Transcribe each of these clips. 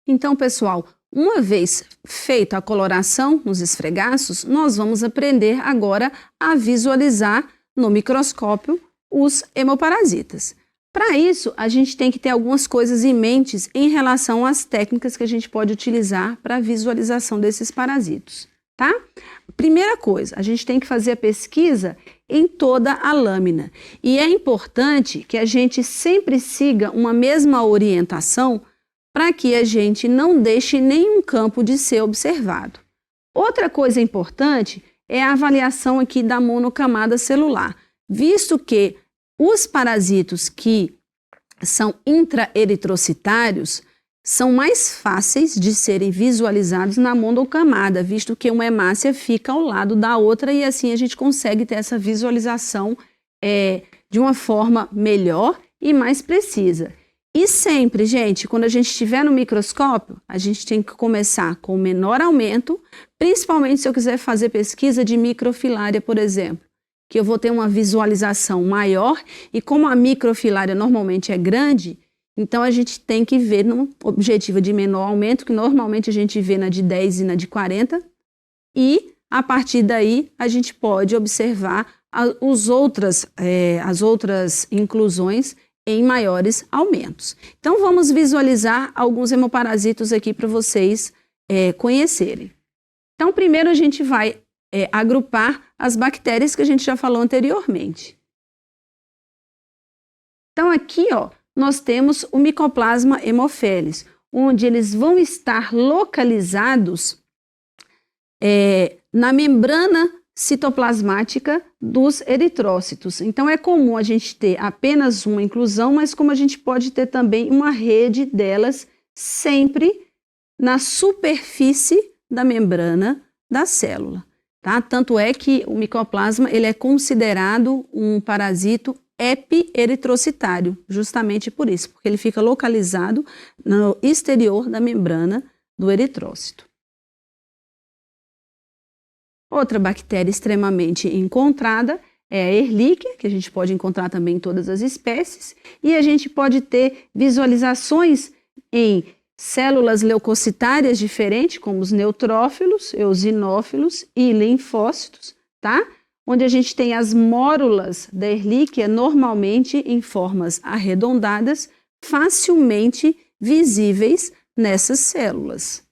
Então, pessoal, uma vez feita a coloração nos esfregaços, nós vamos aprender agora a visualizar no microscópio os hemoparasitas. Para isso, a gente tem que ter algumas coisas em mente em relação às técnicas que a gente pode utilizar para a visualização desses parasitos, tá? Primeira coisa, a gente tem que fazer a pesquisa em toda a lâmina. E é importante que a gente sempre siga uma mesma orientação para que a gente não deixe nenhum campo de ser observado. Outra coisa importante é a avaliação aqui da monocamada celular, visto que os parasitos que são intraeritrocitários são mais fáceis de serem visualizados na monocamada, visto que uma hemácia fica ao lado da outra e assim a gente consegue ter essa visualização de uma forma melhor e mais precisa. E sempre, gente, quando a gente estiver no microscópio, a gente tem que começar com o menor aumento, principalmente se eu quiser fazer pesquisa de microfilária, por exemplo, que eu vou ter uma visualização maior e como a microfilária normalmente é grande, então a gente tem que ver no objetivo de menor aumento, que normalmente a gente vê na de 10 e na de 40, e a partir daí a gente pode observar as outras inclusões em maiores aumentos. Então vamos visualizar alguns hemoparasitos aqui para vocês conhecerem. Então primeiro a gente vai agrupar as bactérias que a gente já falou anteriormente. Então aqui, ó, nós temos o Mycoplasma haemophilus, onde eles vão estar localizados na membrana citoplasmática dos eritrócitos. Então é comum a gente ter apenas uma inclusão, mas como a gente pode ter também uma rede delas sempre na superfície da membrana da célula. Tá? Tanto é que o micoplasma ele é considerado um parasito epieritrocitário, justamente por isso, porque ele fica localizado no exterior da membrana do eritrócito. Outra bactéria extremamente encontrada é a Ehrlichia, que a gente pode encontrar também em todas as espécies, e a gente pode ter visualizações em células leucocitárias diferentes, como os neutrófilos, eosinófilos e linfócitos, tá? Onde a gente tem as mórulas da Ehrlichia normalmente em formas arredondadas, facilmente visíveis nessas células.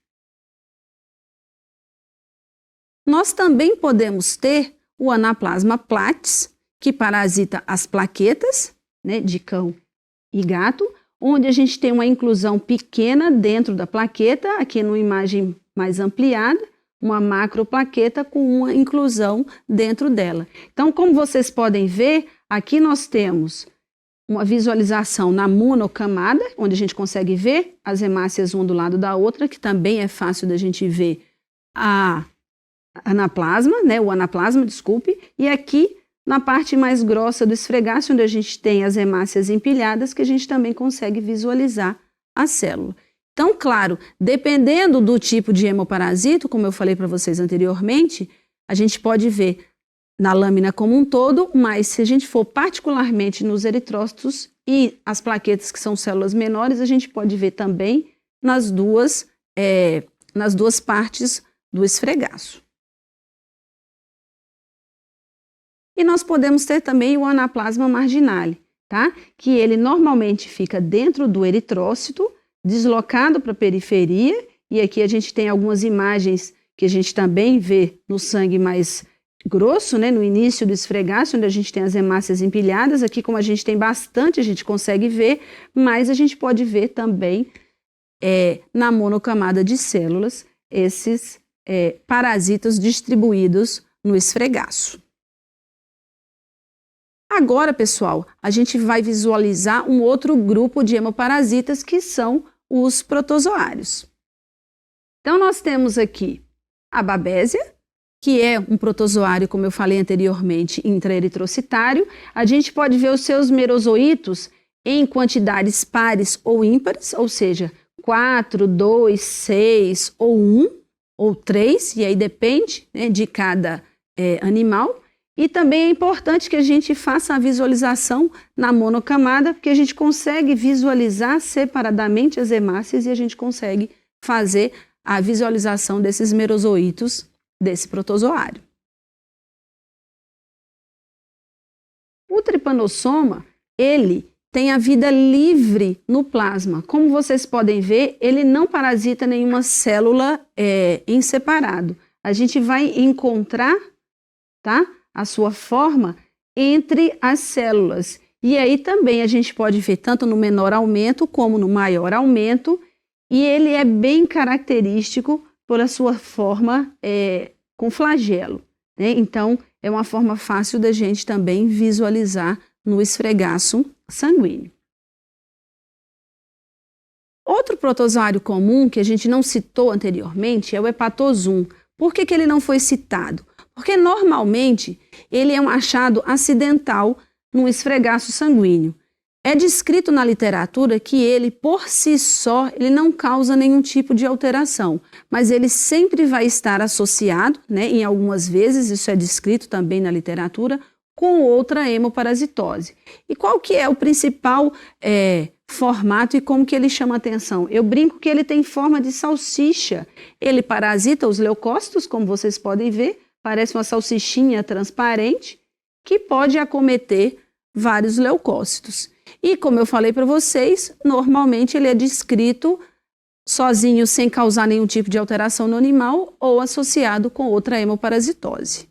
Nós também podemos ter o Anaplasma platis, que parasita as plaquetas, né, de cão e gato, onde a gente tem uma inclusão pequena dentro da plaqueta, aqui numa imagem mais ampliada, uma macroplaqueta com uma inclusão dentro dela. Então, como vocês podem ver, aqui nós temos uma visualização na monocamada, onde a gente consegue ver as hemácias uma do lado da outra, que também é fácil da gente ver a anaplasma, né, o anaplasma, desculpe, e aqui na parte mais grossa do esfregaço, onde a gente tem as hemácias empilhadas, que a gente também consegue visualizar a célula. Então, claro, dependendo do tipo de hemoparasito, como eu falei para vocês anteriormente, a gente pode ver na lâmina como um todo, mas se a gente for particularmente nos eritrócitos e as plaquetas, que são células menores, a gente pode ver também nas duas partes do esfregaço. E nós podemos ter também o Anaplasma marginale, tá? Que ele normalmente fica dentro do eritrócito, deslocado para a periferia, e aqui a gente tem algumas imagens que a gente também vê no sangue mais grosso, né? No início do esfregaço, onde a gente tem as hemácias empilhadas. Aqui, como a gente tem bastante, a gente consegue ver, mas a gente pode ver também na monocamada de células esses parasitas distribuídos no esfregaço. Agora, pessoal, a gente vai visualizar um outro grupo de hemoparasitas que são os protozoários. Então, nós temos aqui a Babesia, que é um protozoário, como eu falei anteriormente, intraeritrocitário. A gente pode ver os seus merozoítos em quantidades pares ou ímpares, ou seja, 4, 2, 6 ou 1 ou 3, e aí depende, né, de cada animal. E também é importante que a gente faça a visualização na monocamada, porque a gente consegue visualizar separadamente as hemácias e a gente consegue fazer a visualização desses merozoítos desse protozoário. O tripanossoma, ele tem a vida livre no plasma. Como vocês podem ver, ele não parasita nenhuma célula em separado. A gente vai encontrar, tá, a sua forma entre as células. E aí também a gente pode ver tanto no menor aumento como no maior aumento. E ele é bem característico pela sua forma com flagelo, né? Então, é uma forma fácil da gente também visualizar no esfregaço sanguíneo. Outro protozoário comum que a gente não citou anteriormente é o hepatosum. Por que ele não foi citado? Porque normalmente ele é um achado acidental no esfregaço sanguíneo. É descrito na literatura que ele, por si só, ele não causa nenhum tipo de alteração, mas ele sempre vai estar associado, né, em algumas vezes, isso é descrito também na literatura, com outra hemoparasitose. E qual que é o principal formato e como que ele chama atenção? Eu brinco que ele tem forma de salsicha. Ele parasita os leucócitos, como vocês podem ver, parece uma salsichinha transparente, que pode acometer vários leucócitos. E como eu falei para vocês, normalmente ele é descrito sozinho, sem causar nenhum tipo de alteração no animal ou associado com outra hemoparasitose.